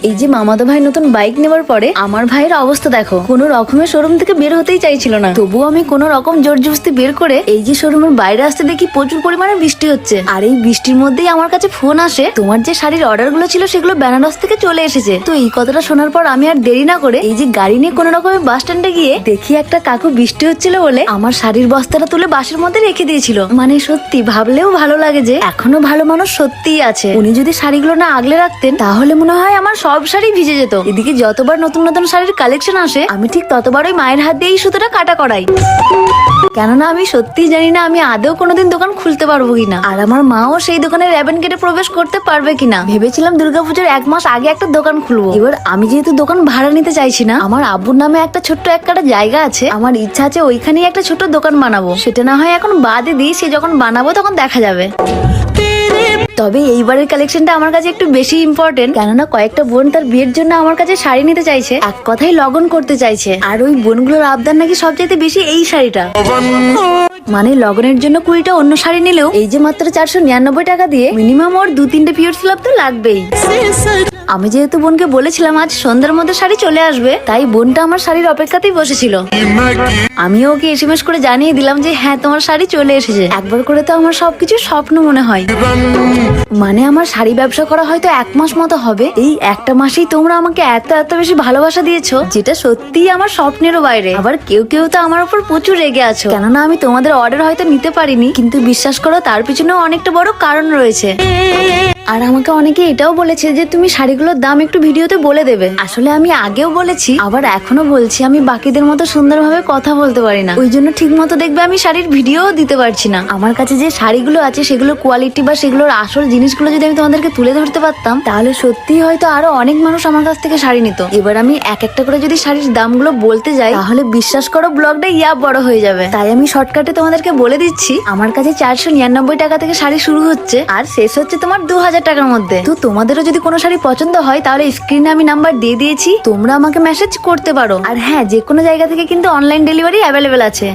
এই যে মামাতো ভাই নতুন বাইক নেবার পরে আমার ভাইয়ের অবস্থা দেখো, কোনো রকমের শোরুম থেকে বের হতেই চাইছিল না। তবুও আমি কোনো রকম জোর জবস্তি বের করে এই যে শোরুমের বাইরে আসতে দেখি প্রচুর পরিমাণে বৃষ্টি হচ্ছে। আর এই বৃষ্টির মধ্যেই আমার কাছে ফোন আসে, তোমার যে শাড়ির অর্ডার গুলো ছিল সেগুলো বেনারস থেকে চলে এসেছে। তো এই কথাটা শোনার পর আমি আর দেরি না করে এই যে গাড়ি নিয়ে কোনো রকমের বাস স্ট্যান্ডে গিয়ে দেখি একটা কাকু বৃষ্টি হচ্ছিল বলে আমার শাড়ির বস্তাটা তুলে বাসের মধ্যে রেখে দিয়েছিল। মানে সত্যি ভাবলেও ভালো লাগে যে এখনো ভালো মানুষ সত্যিই আছে। উনি যদি শাড়িগুলো না আগলে রাখতেন তাহলে মনে হয় আমার সব শাড়ি ভিজে যেত। এদিকে যতবার নতুন নতুন শাড়ির কালেকশন আসে আমি ঠিক ততবারই মায়ের হাত দিয়ে এই সুতোটা কাটা করাই, কেননা আমি সত্যিই জানি না আমি আদৌ কোনোদিন দোকান খুলতে পারবো কিনা, আর আমার মাও সেই দোকানের র্যাবেন গেটে প্রবেশ করতে পারবে কিনা। ভেবেছিলাম দুর্গাপুজোর 1 মাস আগে একটা দোকান খুলবো। এবার আমি যেহেতু দোকান ভাড়া নিতে চাইছি না, আমার আব্বুর নামে একটা ছোট্ট এক কাটা জায়গা আছে, আমার ইচ্ছা আছে ওইখানেই একটা ছোট্ট দোকান বানাবো। সেটা না হয় এখন বাদে দিই, সে যখন বানাবো তখন দেখা যাবে। তবে এইবারের কালেকশনটা আমার কাছে একটু বেশি ইম্পর্টেন্ট, কেননা কয়েকটা বোন তার বিয়ের জন্য আমার কাছে শাড়ি নিতে চাইছে, এক কথাই লগন করতে চাইছে। আর ওই বোনগুলোর আবদার নাকি সবচাইতে বেশি এই শাড়িটা। মানে লগনের জন্য 20টা অন্য শাড়ি নিলেও এই যে মাত্র 499 টাকা দিয়ে মিনিমাম ওর 2-3টে পিওর সিলাপ তো লাগবেই। আমি যেহেতু বোনকে বলেছিলাম আজ সন্ধ্যার মধ্যে শাড়ি চলে আসবে, তাই বোনটা আমার শাড়ির অপেক্ষাতেই বসেছিল। আমিও ওকে এসএমএস করে জানিয়ে দিলাম যে হ্যাঁ তোমার শাড়ি চলে এসেছে। একবার করে তো আমার সবকিছু স্বপ্ন মনে হয়। মানে আমার শাড়ি ব্যবসা করা হয়তো 1 মাস মতো হবে, এই একটা মাসেই তোমরা আমাকে এত এত বেশি ভালোবাসা দিয়েছো, যেটা সত্যিই আমার স্বপ্নেরও বাইরে। আবার কেউ কেউ তো আমার উপর প্রচুর রেগে আছো, কেননা আমি তোমাদের অর্ডার হয়তো নিতে পারিনি, কিন্তু বিশ্বাস করো তার পিছনেও অনেকটা বড় কারণ রয়েছে। আর আমাকে অনেকে এটাও বলেছে যে তুমি শাড়িগুলোর দাম একটু ভিডিওতে বলে দেবে। আসলে আমি আগেও বলেছি, আবার এখনো বলছি, আমি বাকিদের মতো সুন্দরভাবে কথা বলতে পারি না, ওই জন্য ঠিক মতো দেখবে আমি শাড়ির ভিডিও দিতে পারছি না। আমার কাছে যে শাড়িগুলো আছে সেগুলোর কোয়ালিটি বা সেগুলোর আসল জিনিসগুলো যদি আমি তোমাদেরকে তুলে ধরতে পারতাম, তাহলে সত্যি হয়তো আরো অনেক মানুষ আমার কাছ থেকে শাড়ি নিত। এবার আমি এক একটা করে যদি শাড়ির দামগুলো বলতে যাই তাহলে বিশ্বাস করো ব্লগটা বড় হয়ে যাবে। তাই আমি শর্টকাটে তোমাদেরকে বলে দিচ্ছি, আমার কাছে 499 টাকা থেকে শাড়ি শুরু হচ্ছে আর শেষ হচ্ছে তোমার 2000 টাকার মধ্যে। তো তোমাদেরও যদি কোনো শাড়ি পছন্দ হয় তাহলে স্ক্রিনে আমি নাম্বার দিয়ে দিয়েছি, তোমরা আমাকে মেসেজ করতে পারো। আর হ্যাঁ, যে কোনো জায়গা থেকে কিন্তু অনলাইন ডেলিভারি অ্যাভেলেবেল আছে।